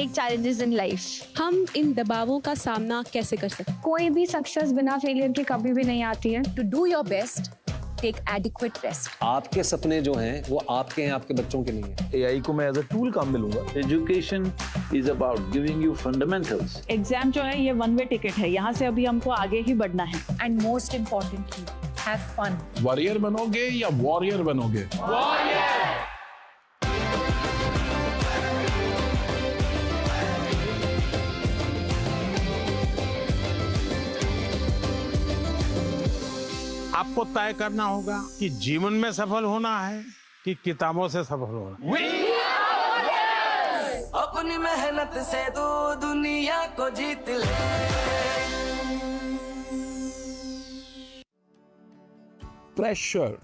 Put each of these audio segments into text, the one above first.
take challenges in life. हम इन दबावों का सामना कैसे कर सकते हैं? कोई भी सक्सेस बिना फेलियर के कभी भी नहीं आती है. To do your best, take adequate rest. आपके सपने जो हैं वो आपके हैं, आपके बच्चों के नहीं हैं. AI को मैं एज अ टूल काम में लूंगा. Education is about giving you fundamentals. Exam जो है ये वन वे टिकट है, यहाँ से अभी हमको आगे ही बढ़ना है. And most importantly, have fun. Warrior बनोगे या वॉरियर बनोगे? आपको तय करना होगा कि जीवन में सफल होना है कि किताबों से सफल होना है. अपनी मेहनत से तू दुनिया को जीत ले. प्रेशर.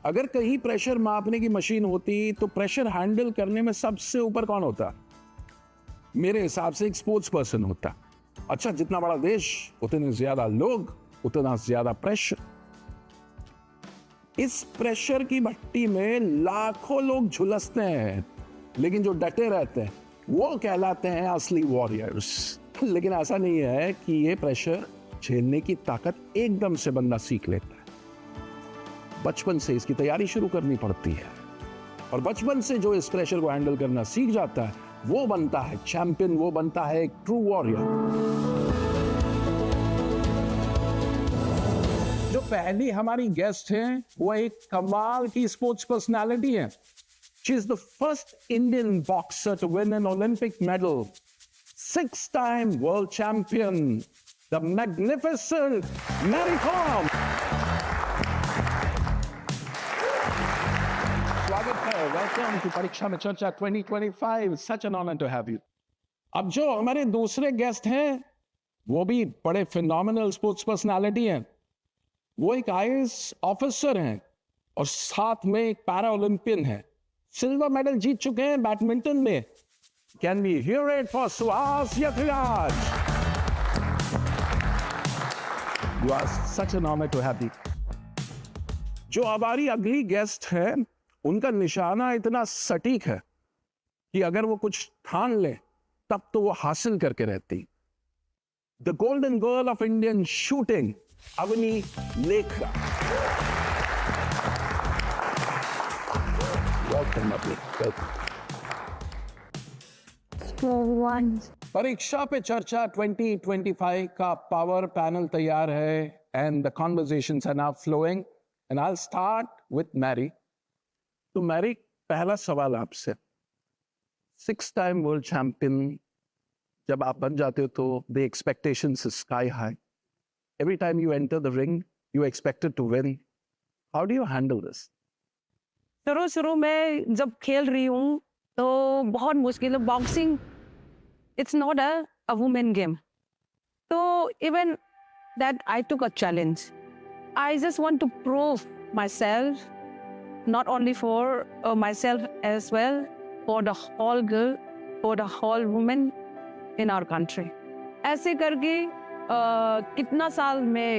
अगर कहीं प्रेशर मापने की मशीन होती तो प्रेशर हैंडल करने में सबसे ऊपर कौन होता? मेरे हिसाब से एक स्पोर्ट्स पर्सन होता. अच्छा, जितना बड़ा देश उतने ज्यादा लोग, उतना ज्यादा प्रेशर. इस प्रेशर की भट्टी में लाखों लोग झुलसते हैं, लेकिन जो डटे रहते हैं वो कहलाते हैं असली वॉरियर्स. लेकिन ऐसा नहीं है कि ये प्रेशर झेलने की ताकत एकदम से बंदा सीख लेता है. बचपन से इसकी तैयारी शुरू करनी पड़ती है, और बचपन से जो इस प्रेशर को हैंडल करना सीख जाता है वो बनता है चैंपियन, वो बनता है एक ट्रू वॉरियर. जो पहली हमारी गेस्ट हैं वो एक कमाल की स्पोर्ट्स पर्सनालिटी है. She is the first Indian boxer to win an Olympic medal, 6-time world champion, the magnificent Mary Kom. स्वागत है, वेलकम टू परीक्षा में Charcha 2025. Such an honour to have you. अब जो हमारे दूसरे गेस्ट हैं वो भी बड़े फिनोमिनल स्पोर्ट्स पर्सनालिटी हैं. वो एक आईएएस ऑफिसर हैं और साथ में एक पैरा ओलंपियन है. सिल्वर मेडल जीत चुके हैं बैडमिंटन में. Can we hear it for Suhas Yathiraj? You are such an honour to have you. जो हमारी अगली गेस्ट है उनका निशाना इतना सटीक है कि अगर वो कुछ ठान ले तब तो वो हासिल करके रहती. The golden girl of Indian shooting, Avani Lekhara. Welcome Avani, welcome. Pariksha pe Charcha 2025 का पावर पैनल तैयार है and the conversations are now flowing and I will start with Mary. तो मैरी, पहला सवाल आपसे. 6-time वर्ल्ड चैंपियन जब आप बन जाते हो तो the expectations is sky high. Every time you enter the ring, you are expected to win. How do you handle this? शुरू में जब खेल रही हूँ तो बहुत मुश्किल है. Boxing it's not a women game. तो even that I took a challenge. I just want to prove myself, not only for myself as well, for the whole girl, for the whole women in our country. ऐसे करके कितना साल में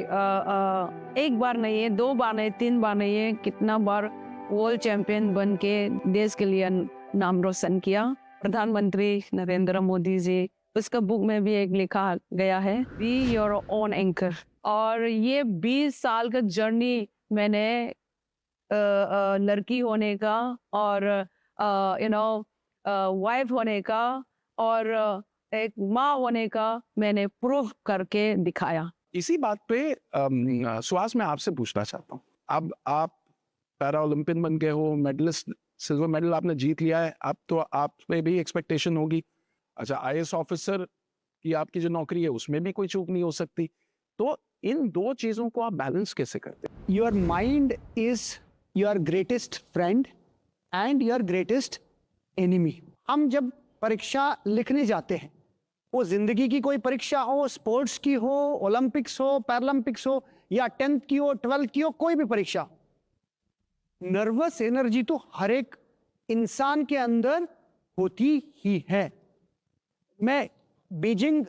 एक बार नहीं है, 2 बार नहीं, 3 बार नहीं है, कितना बार वर्ल्ड चैंपियन बन के देश के लिए नाम रोशन किया. प्रधानमंत्री नरेंद्र मोदी जी, उसका बुक में भी एक लिखा गया है, बी योर ओन एंकर. और ये 20 साल का जर्नी मैंने लड़की होने का और वाइफ होने का और एक माँ होने का मैंने प्रूफ करके दिखाया. इसी बात पे सुहास, मैं आपसे पूछना चाहता हूँ. अब आप पैरा ओलंपियन बन गए हो, मेडलिस्ट, सिल्वर मेडल आपने जीत लिया है. अब तो आप पे भी एक्सपेक्टेशन होगी. अच्छा, आईएएस ऑफिसर की आपकी जो नौकरी है उसमें भी कोई चूक नहीं हो सकती. तो इन दो चीजों को आप बैलेंस कैसे करते हैं? Your mind is your greatest friend and your greatest enemy. हम जब परीक्षा लिखने जाते हैं, वो जिंदगी की कोई परीक्षा हो, स्पोर्ट्स की हो, ओलंपिक्स हो, पैरालंपिक्स हो, या 10th की हो, 12th की हो, कोई भी परीक्षा, नर्वस एनर्जी तो हर एक इंसान के अंदर होती ही है. मैं बीजिंग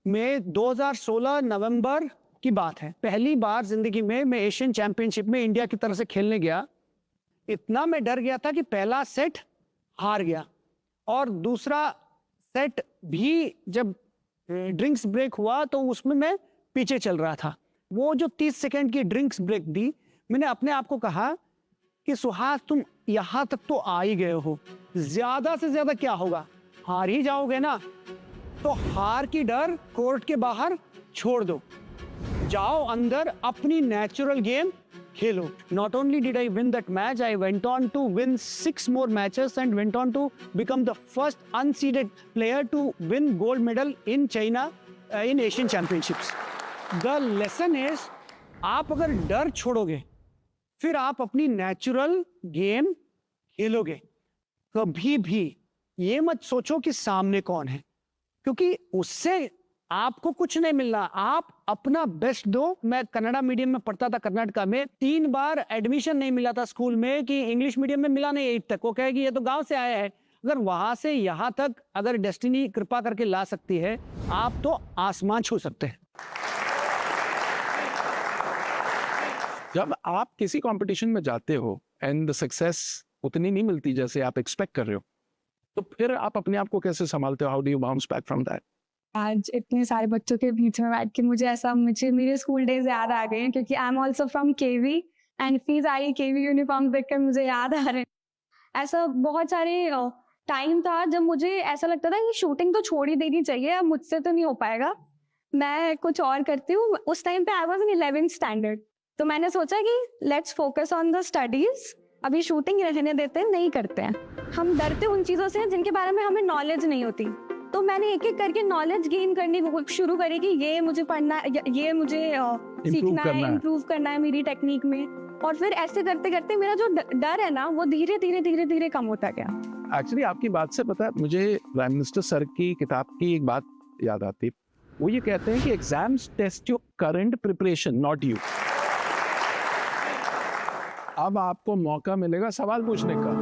में 2016 नवंबर की बात है, पहली बार जिंदगी में मैं एशियन चैंपियनशिप में इंडिया की तरफ से खेलने गया. इतना मैं डर गया था कि पहला सेट हार गया और दूसरा सेट भी जब ड्रिंक्स ब्रेक हुआ तो उसमें मैं पीछे चल रहा था। वो जो 30 सेकंड की ड्रिंक्स ब्रेक दी, मैंने अपने आप को कहा कि सुहास तुम यहाँ तक तो आ ही गए हो, ज्यादा से ज्यादा क्या होगा, हार ही जाओगे ना, तो हार की डर कोर्ट के बाहर छोड़ दो, जाओ अंदर अपनी natural game Khelo. Not only did I win that match, I went on to win 6 more matches and went on to become the first unseeded player to win gold medal in China in Asian Championships. The lesson is, आप अगर डर छोड़ोगे फिर आप अपनी natural game खेलोगे। कभी भी ये मत सोचो कि सामने कौन है, क्योंकि उससे आपको कुछ नहीं मिलना, आप अपना बेस्ट दो। मैं कन्नड़ा मीडियम में पढ़ता था कर्नाटका में, 3 बार एडमिशन नहीं मिला था स्कूल में कि इंग्लिश मीडियम में मिला नहीं 8 तक। वो कहे कि ये तो गांव से आया है। अगर वहां से यहाँ तक अगर डेस्टिनी कृपा करके ला सकती है, आप तो आसमान छू सकते हैं। जब आप किसी कंपटीशन में जाते हो एंड द सक्सेस उतनी नहीं मिलती जैसे आप एक्सपेक्ट कर रहे हो, तो फिर आप अपने आप को कैसे संभालते हो? How do you bounce back from that? आज इतने सारे बच्चों के बीच में बैठ के मुझे मेरे स्कूल डेज याद आ गए हैं, क्योंकि I am also from KV and fees I KV uniform देखकर मुझे याद आ रहे हैं। ऐसा बहुत सारे टाइम था जब मुझे ऐसा लगता था कि शूटिंग तो छोड़ ही देनी चाहिए, अब मुझसे तो नहीं हो पाएगा, मैं कुछ और करती हूँ। उस टाइम पे I was in 11th standard, तो मैंने सोचा कि let's focus on the studies, अभी शूटिंग रहने देते हैं, नहीं करते हैं। हम डरते उन चीज़ों से जिनके बारे में हमें नॉलेज नहीं होती, तो मैंने एक एक करके नॉलेज गेन करनी शुरू करी कि ये मुझे पढ़ना है, ये मुझे सीखना है, इम्प्रूव करना है मेरी टेक्निक में। और फिर ऐसे करते करते मेरा जो डर है ना, वो धीरे धीरे कम होता गया। एक्चुअली आपकी बात से पता है मुझे प्राइम मिनिस्टर सर की किताब की एक बात याद आती है। वो ये कहते हैं कि exams test your current preparation, not you. अब आपको मौका मिलेगा सवाल पूछने का।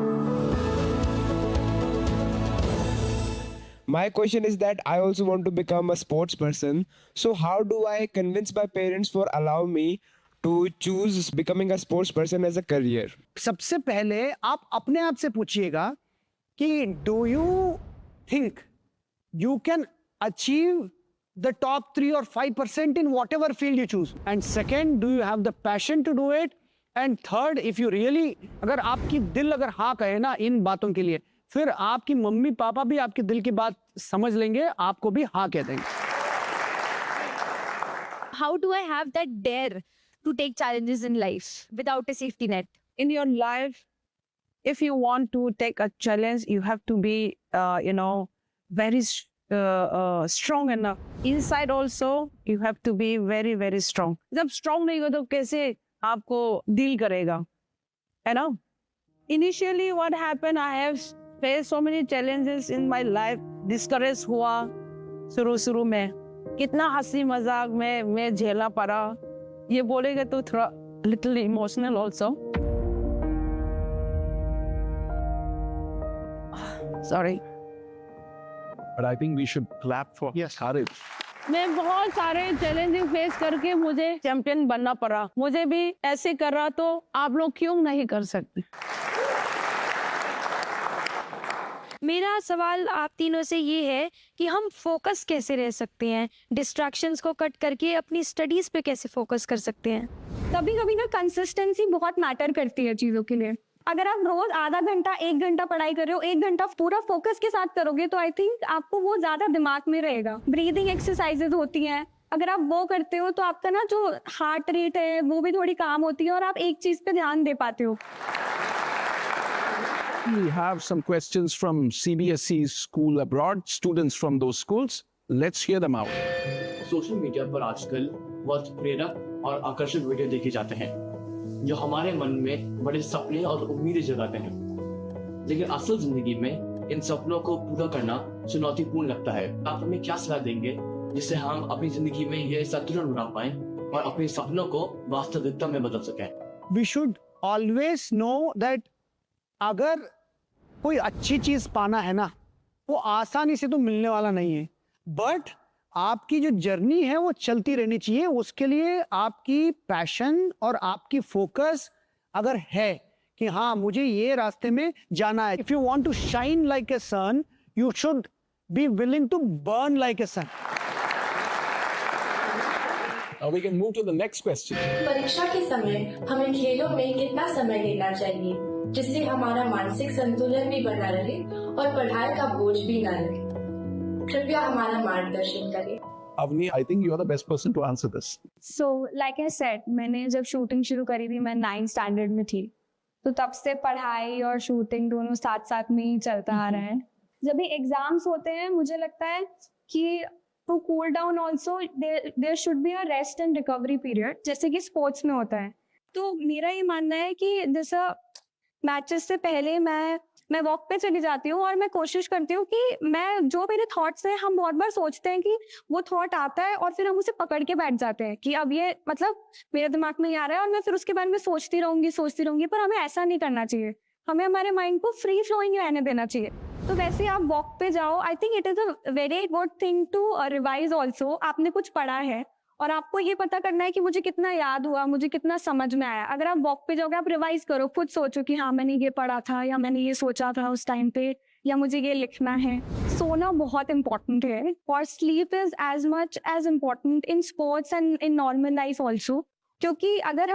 My question is that I also want to become a sports person. So how do I convince my parents for allow me to choose becoming a sports person as a career? सबसे पहले आप अपने आप से पूछिएगा कि do you think you can achieve the top 3 or 5% in whatever field you choose? And second, do you have the passion to do it? And third, if you really, अगर आपकी दिल अगर हाँ कहे ना इन बातों के लिए, फिर आपकी मम्मी पापा भी आपके दिल की बात समझ लेंगे, आपको भी हाँ कह देंगे। How do I have that dare to take challenges in life without a safety net? In your life, if you want to take a challenge, you have to be, very strong enough. Inside also, you have to be very, very strong. जब strong नहीं हो तो कैसे आपको deal करेगा, है ना? Initially, what happened? I have faced so many challenges in my life. Discouraged हुआ शुरू में, कितना हंसी मजाक में मैं झेलना पड़ा, ये बोलेगा तो थोड़ा little emotional also. Sorry. But I think we should clap for courage. मैं बहुत सारे चैलेंजिंग फेस करके मुझे चैंपियन बनना पड़ा। मुझे भी ऐसे कर रहा तो आप लोग क्यों नहीं कर सकते? मेरा सवाल आप तीनों से ये है कि हम फोकस कैसे रह सकते हैं, डिस्ट्रैक्शंस को कट करके अपनी स्टडीज पे कैसे फोकस कर सकते हैं। कभी कभी ना कंसिस्टेंसी बहुत मैटर करती है चीज़ों के लिए। अगर आप रोज आधा घंटा 1 घंटा पढ़ाई कर रहे हो, 1 घंटा पूरा फोकस के साथ करोगे तो आई थिंक आपको वो ज्यादा दिमाग में रहेगा। ब्रीदिंग एक्सरसाइजेज होती हैं, अगर आप वो करते हो तो आपका ना जो हार्ट रेट है वो भी थोड़ी काम होती है और आप एक चीज पे ध्यान दे पाते हो। We have some questions from CBSE school abroad, students from those schools. Let's hear them out. Social media पर आजकल बहुत प्रेरक और आकर्षक वीडियो देखे जाते हैं जो हमारे मन में बड़े सपने और उम्मीदें जगाते हैं, लेकिन असल जिंदगी में इन सपनों को पूरा करना चुनौतीपूर्ण लगता है। आप हमें क्या सलाह देंगे जिससे हम अपनी जिंदगी में ये संतुलन बना पाएं और अपने सपनों को वास्तविकता में बदल सकें? We should always know that अगर कोई अच्छी चीज पाना है ना, वो आसानी से तो मिलने वाला नहीं है, बट आपकी जो जर्नी है वो चलती रहनी चाहिए। उसके लिए आपकी पैशन और आपकी फोकस अगर है कि हाँ मुझे ये रास्ते में जाना है, if you want to shine like a sun, you should Be willing to burn like a sun. We can move to the next question. परीक्षा के समय हमें खेलों में कितना समय देना चाहिए जिससे हमारा मानसिक संतुलन भी बना रहे और पढ़ाई का बोझ भी न लगे? कृपया हमारा मार्गदर्शन करें। Avni, I think you are the best person to answer this. So, like I said, मैंने जब शूटिंग शुरू करी थी मैं 9th स्टैंडर्ड में थी, तो तब से पढ़ाई और शूटिंग दोनों साथ साथ में ही चलता आ रहा है। जब भी एग्जाम्स होते हैं मुझे लगता है कि to cool down also there should be a rest and recovery period, जैसे कि स्पोर्ट्स में होता है। तो मेरा ये मानना है कि जैसा मैचेस से पहले मैं वॉक पे चली जाती हूँ और मैं कोशिश करती हूँ कि मैं जो मेरे थॉट्स हैं, हम बहुत बार सोचते हैं कि वो थॉट आता है और फिर हम उसे पकड़ के बैठ जाते हैं कि अब ये मतलब मेरे दिमाग में ही आ रहा है और मैं फिर उसके बारे में सोचती रहूंगी, पर हमें ऐसा नहीं करना चाहिए। हमें हमारे माइंड को फ्री फ्लोइंग रहने देना चाहिए। तो वैसे आप वॉक पे जाओ, I think it is a very good thing to revise also. आपने कुछ पढ़ा है और आपको ये पता करना है कि मुझे कितना याद हुआ, मुझे कितना समझ में आया। अगर आप वॉक पे जाओगे, आप रिवाइज करो, खुद सोचो कि हाँ मैंने ये पढ़ा था या मैंने ये सोचा था उस टाइम पे, या मुझे ये लिखना है। सोना बहुत इंपॉर्टेंट है और sleep is as much as important in sports and in normal life also, क्योंकि अगर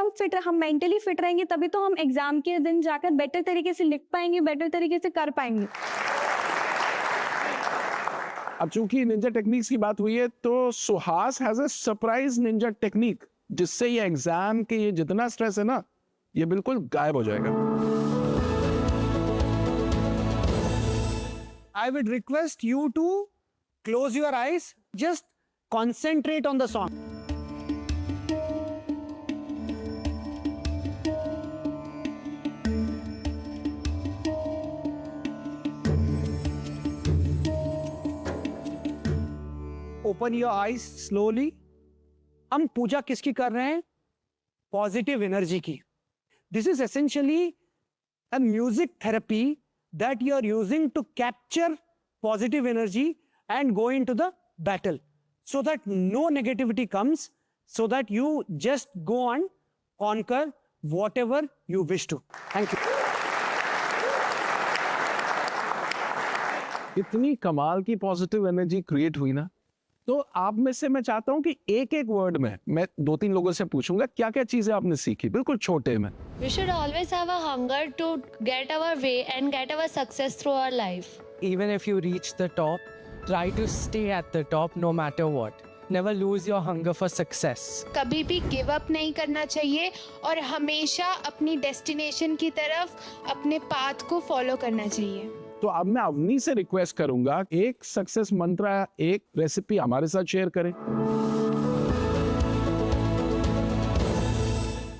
हम मेंटली फिट रहेंगे तभी तो हम एग्जाम के दिन जाकर बेटर तरीके से लिख पाएंगे, बेटर तरीके से कर पाएंगे। अब चूंकि निंजा टेक्निक्स की बात हुई है तो Suhas has a surprise Ninja technique जिससे ये एग्जाम के ये जितना स्ट्रेस है ना, ये बिल्कुल गायब हो जाएगा। I would request you to close your eyes, just concentrate on the song. Open your eyes slowly. हम पूजा किसकी कर रहे हैं? पॉजिटिव एनर्जी की। This is essentially a music therapy that you are using to capture positive energy and go into the battle so that no negativity comes, so that you just go and conquer whatever you wish to. Thank you. इतनी कमाल की positive energy create हुई ना, तो आप में से मैं चाहता हूं कि एक एक वर्ड में मैं 2-3 लोगों से पूछूंगा क्या क्या चीजें आपने सीखी, बिल्कुल छोटे में। We should always have a hunger to get our way and get our success through our life. Even if you reach the top, try to stay at the top no matter what. Never lose your hunger for success. कभी भी give up नहीं करना चाहिए और हमेशा अपनी destination की तरफ अपने पाथ को फॉलो करना चाहिए। तो अब मैं अवनी से रिक्वेस्ट करूंगा एक सक्सेस मंत्र, एक रेसिपी हमारे साथ शेयर करें।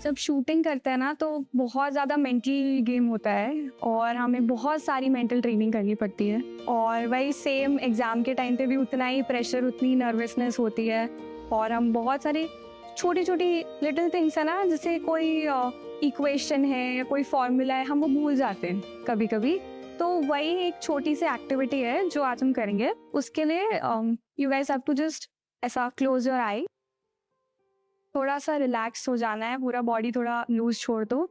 जब शूटिंग करते हैं ना तो बहुत ज़्यादा मेंटल गेम होता है और हमें बहुत सारी मेंटल ट्रेनिंग करनी पड़ती है, और वही सेम एग्ज़ाम के टाइम पे भी उतना ही प्रेशर, उतनी नर्वसनेस होती है, और हम बहुत सारी छोटी छोटी लिटिल थिंग्स है ना, जैसे कोई इक्वेशन है या कोई फॉर्मूला है, हम वो भूल जाते हैं कभी कभी। तो वही एक छोटी सी एक्टिविटी है जो आज हम करेंगे। उसके लिए you guys have to just ऐसा क्लोज योर आई, थोड़ा सा रिलैक्स हो जाना है, पूरा बॉडी थोड़ा लूज छोड़ दो,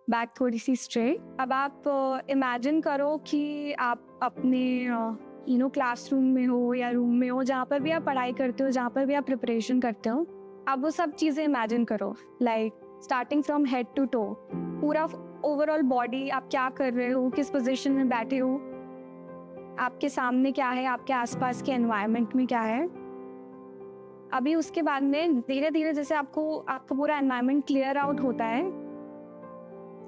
बैक थोड़ी सी स्ट्रेट। अब आप इमेजिन करो कि आप अपने क्लासरूम में हो या रूम में हो, जहाँ पर भी आप पढ़ाई करते हो, जहाँ पर भी आप प्रिपरेशन करते हो, आप वो सब चीज़ें इमेजिन करो, like starting from head to toe, पूरा ओवरऑल बॉडी, आप क्या कर रहे हो, किस पोजीशन में बैठे हो, आपके सामने क्या है, आपके आसपास के एनवायरनमेंट में क्या है। अभी उसके बाद में धीरे धीरे जैसे आपका पूरा एनवायरनमेंट क्लियर आउट होता है,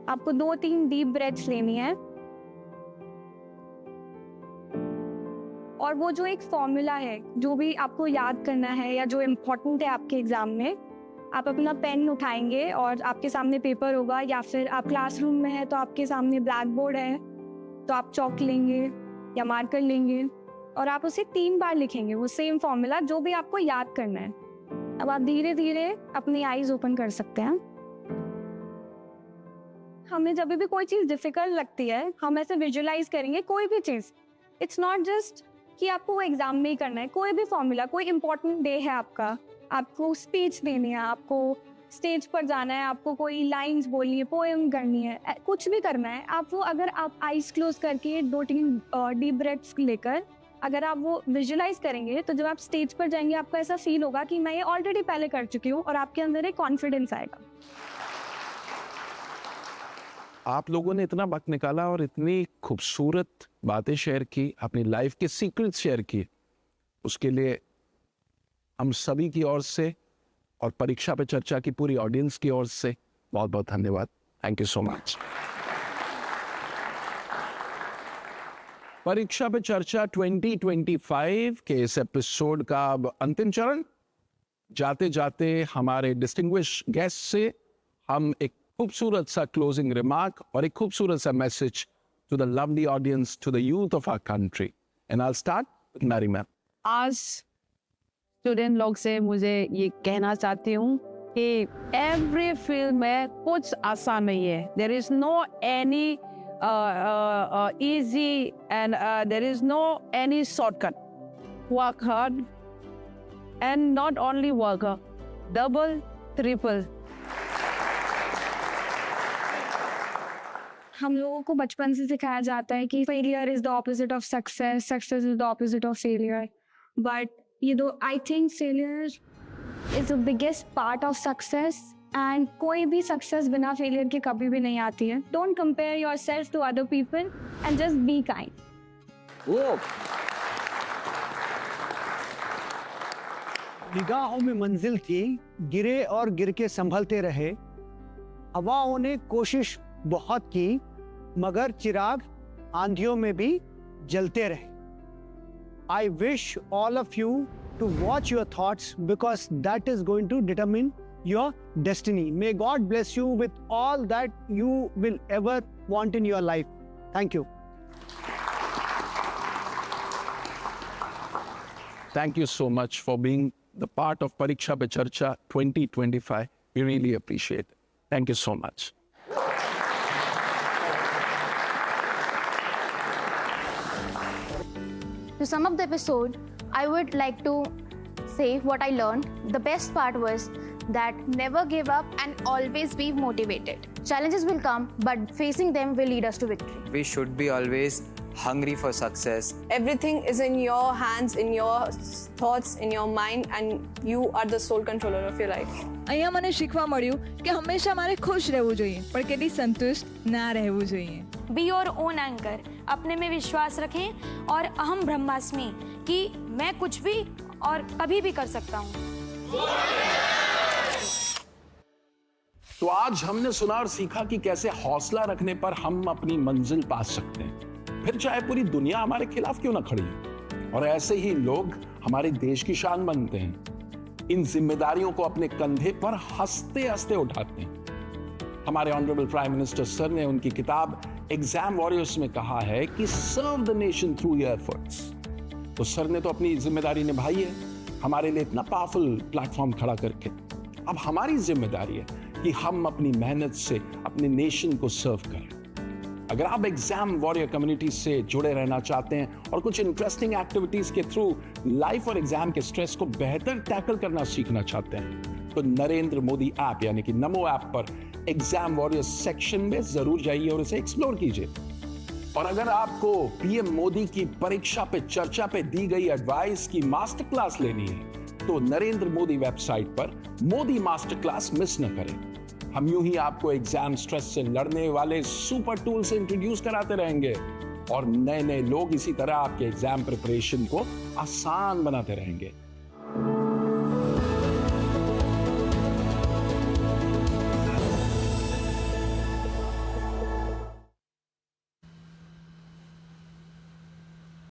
आपको 2-3 डीप ब्रेथ्स लेनी है, और वो जो एक फॉर्मूला है जो भी आपको याद करना है या जो इम्पोर्टेंट है आपके एग्जाम में, आप अपना पेन उठाएंगे और आपके सामने पेपर होगा, या फिर आप क्लासरूम में है तो आपके सामने ब्लैक बोर्ड है तो आप चौक लेंगे या मार्कर लेंगे और आप उसे 3 बार लिखेंगे, वो सेम फॉर्मूला जो भी आपको याद करना है। अब आप धीरे धीरे अपनी आईज ओपन कर सकते हैं। हमें जब भी कोई चीज़ डिफिकल्ट लगती है, हम ऐसे विजुअलाइज करेंगे कोई भी चीज़। इट्स नॉट जस्ट कि आपको वो एग्जाम में ही करना है, कोई भी फॉर्मूला, कोई इंपॉर्टेंट डे है आपका, आपको स्पीच देनी है, आपको स्टेज पर जाना है, आपको कोई लाइंस बोलनी है, पोएम करनी है, कुछ भी करना है, आप वो अगर आप आईज क्लोज करके 2-3 डीप ब्रेथ्स लेकर अगर आप वो विजुलाइज करेंगे तो जब आप स्टेज पर जाएंगे आपको ऐसा फील होगा कि मैं ये ऑलरेडी पहले कर चुकी हूँ, और आपके अंदर एक कॉन्फिडेंस आएगा। आप लोगों ने इतना वक्त निकाला और इतनी खूबसूरत बातें शेयर की, अपनी लाइफ के सीक्रेट शेयर किए, उसके लिए हम सभी की ओर से और परीक्षा पे चर्चा की पूरी ऑडियंस की ओर से बहुत बहुत धन्यवाद। Thank you so much. परीक्षा पे चर्चा 2025 के इस एपिसोड का अब अंतिम चरण। जाते जाते हमारे डिस्टिंग्विश गेस्ट से हम एक खूबसूरत सा क्लोजिंग रिमार्क और एक खूबसूरत सा message to the lovely audience, to the youth of our country, and I will start with Mary ma'am. आज स्टूडेंट लोग से मुझे ये कहना चाहती हूँ कि एवरी फील्ड में कुछ आसान नहीं है। There is no any easy and there is no any shortcut. Work hard and not only work hard, double, triple. हम लोगों को बचपन से सिखाया जाता है कि failure is the opposite of success, success is the opposite of failure, but ये दो, I think failure is the biggest part of success, and कोई भी सक्सेस बिना फेलियर के कभी भी नहीं आती है। Don't compare yourself to other people and just be kind. निगाहों में मंजिल थी, गिरे और गिर के संभलते रहे। हवाओं ने कोशिश बहुत की, मगर चिराग आंधियों में भी जलते रहे। I wish all of you to watch your thoughts because that is going to determine your destiny. May God bless you with all that you will ever want in your life. Thank you. Thank you so much for being the part of Pariksha Pe Charcha 2025. We really appreciate it. Thank you so much. To sum up the episode, I would like to say what I learned. The best part was that never give up and always be motivated. Challenges will come, but facing them will lead us to victory. We should be always hungry for success. Everything is in your hands, in your thoughts, in your mind, and you are the sole controller of your life. અહીંયા મને શીખવા મળ્યું કે હંમેશા મારે ખુશ રહેવું જોઈએ, પણ કદી સંતુષ્ટ ના રહેવું જોઈએ. Be your own anchor. अपने में विश्वास रखें और अहम ब्रह्मास्मि कि मैं कुछ भी और कभी भी कर सकता हूँ। तो आज हमने सुना और सीखा कि कैसे हौसला रखने पर हम अपनी मंजिल पा सकते हैं, फिर चाहे पूरी दुनिया हमारे खिलाफ क्यों ना खड़ी हो। और ऐसे ही लोग हमारे देश की शान बनते हैं, इन जिम्मेदारियों को अपने कंधे पर हंसते हंसते उठाते हैं। हमारे ऑनरेबल प्राइम मिनिस्टर सर ने उनकी किताब एग्जाम वॉरियर्स में कहा है कि serve the nation through your efforts. तो सर ने तो अपनी जिम्मेदारी निभाई है, हमारे लिए इतना पावरफुल प्लेटफॉर्म खड़ा करके। अब हमारी जिम्मेदारी है कि हम अपनी मेहनत से अपने नेशन को सर्व करें। अगर आप एग्जाम वॉरियर कम्युनिटी से जुड़े रहना चाहते हैं और कुछ इंटरेस्टिंग एक्टिविटीज के थ्रू लाइफ और एग्जाम के स्ट्रेस को बेहतर टैकल करना सीखना चाहते हैं, तो नरेंद्र मोदी ऐप यानी कि नमो ऐप पर एग्जाम वॉरियर सेक्शन में जरूर जाइए और इसे एक्सप्लोर कीजिए। और अगर आपको पीएम मोदी की परीक्षा पे चर्चा पे दी गई एडवाइस की मास्टर क्लास लेनी है, तो नरेंद्र मोदी वेबसाइट पर मोदी मास्टर क्लास मिस न करें। हम यूं ही आपको एग्जाम स्ट्रेस से लड़ने वाले सुपर टूल से इंट्रोड्यूस कराते रहेंगे और नए नए लोग इसी तरह आपके एग्जाम प्रिपरेशन को आसान बनाते रहेंगे।